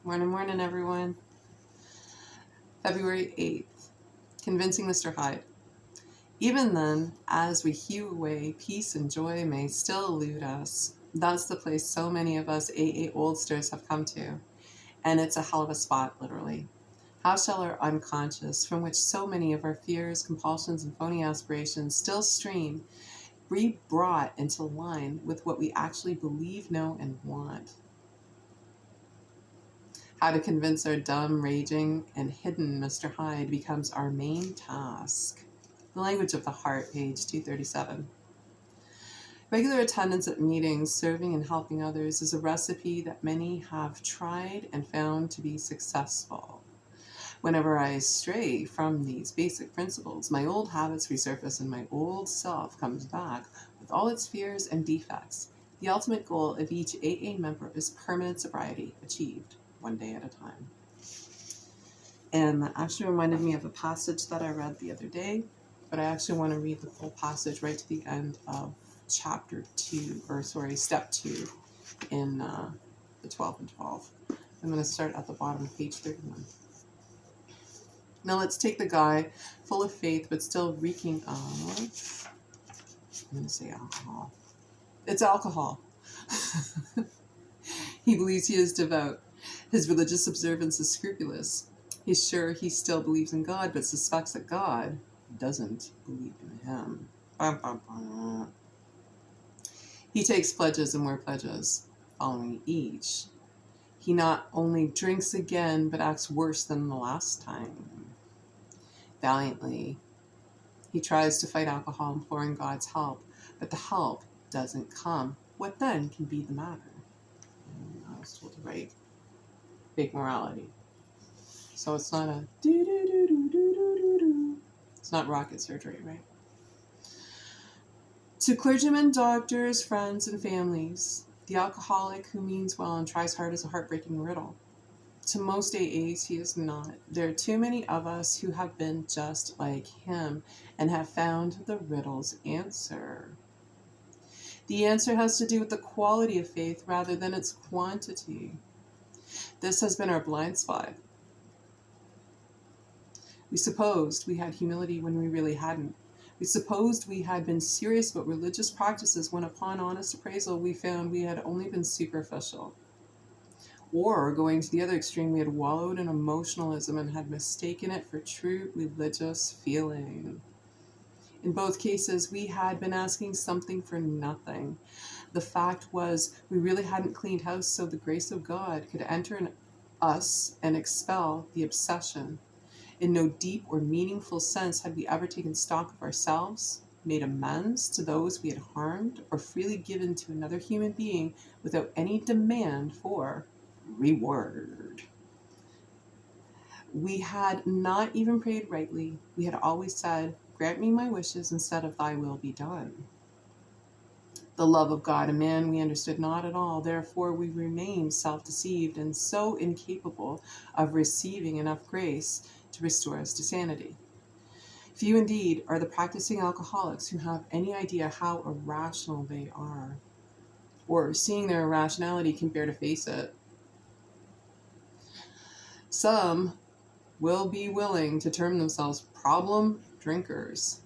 Morning, morning, everyone. February 8th. Convincing Mr. Hyde. Even then, as we hew away, peace and joy may still elude us. That's the place so many of us AA oldsters have come to. And it's a hell of a spot, literally. How shall our unconscious, from which so many of our fears, compulsions, and phony aspirations still stream, be brought into line with what we actually believe, know, and want? How to convince our dumb, raging, and hidden Mr. Hyde becomes our main task. The Language of the Heart, page 237. Regular attendance at meetings, serving and helping others is a recipe that many have tried and found to be successful. Whenever I stray from these basic principles, my old habits resurface and my old self comes back with all its fears and defects. The ultimate goal of each AA member is permanent sobriety, achieved one day at a time. And that actually reminded me of a passage that I read the other day, but I actually want to read the full passage right to the end of step 2 in the 12 and 12. I'm going to start at the bottom of page 31. Now let's take the guy full of faith, but still reeking of, I'm going to say alcohol. It's alcohol. He believes he is devout. His religious observance is scrupulous. He's sure he still believes in God, but suspects that God doesn't believe in him. Bum, bum, bum. He takes pledges and more pledges, following each. He not only drinks again, but acts worse than the last time. Valiantly, he tries to fight alcohol, imploring God's help, but the help doesn't come. What then can be the matter? And I was told to write fake morality. So it's not a do-do-do-do-do-do-do. It's not rocket surgery, right? To clergymen, doctors, friends, and families, the alcoholic who means well and tries hard is a heartbreaking riddle. To most AAs, he is not. There are too many of us who have been just like him and have found the riddle's answer. The answer has to do with the quality of faith rather than its quantity. This has been our blind spot. We supposed we had humility when we really hadn't. We supposed we had been serious about religious practices when upon honest appraisal we found we had only been superficial. Or, going to the other extreme, we had wallowed in emotionalism and had mistaken it for true religious feeling. In both cases, we had been asking something for nothing. The fact was, we really hadn't cleaned house so the grace of God could enter in us and expel the obsession. In no deep or meaningful sense had we ever taken stock of ourselves, made amends to those we had harmed, or freely given to another human being without any demand for reward. We had not even prayed rightly. We had always said, "Grant me my wishes instead of thy will be done." The love of God and man we understood not at all. Therefore, we remained self-deceived and so incapable of receiving enough grace to restore us to sanity. Few indeed are the practicing alcoholics who have any idea how irrational they are, or seeing their irrationality can bear to face it. Some will be willing to term themselves problem drinkers,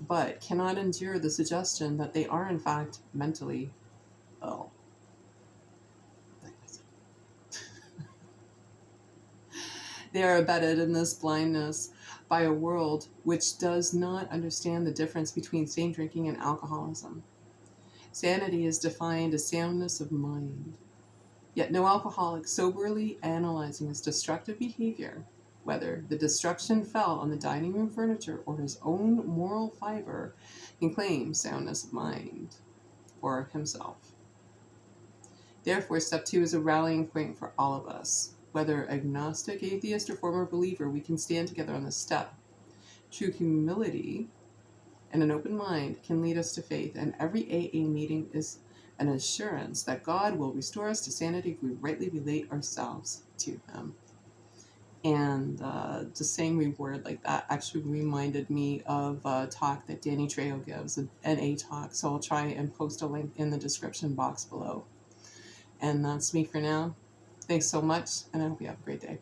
but cannot endure the suggestion that they are in fact mentally ill. They are abetted in this blindness by a world which does not understand the difference between sane drinking and alcoholism. Sanity is defined as soundness of mind. Yet no alcoholic soberly analyzing his destructive behavior, whether the destruction fell on the dining room furniture or his own moral fiber, can claim soundness of mind for himself. Therefore, step 2 is a rallying point for all of us. Whether agnostic, atheist, or former believer, we can stand together on this step. True humility and an open mind can lead us to faith, and every AA meeting is an assurance that God will restore us to sanity if we rightly relate ourselves to Him. And just saying reward like that actually reminded me of a talk that Danny Trejo gives, an NA talk, so I'll try and post a link in the description box below. And that's me for now. Thanks so much, and I hope you have a great day.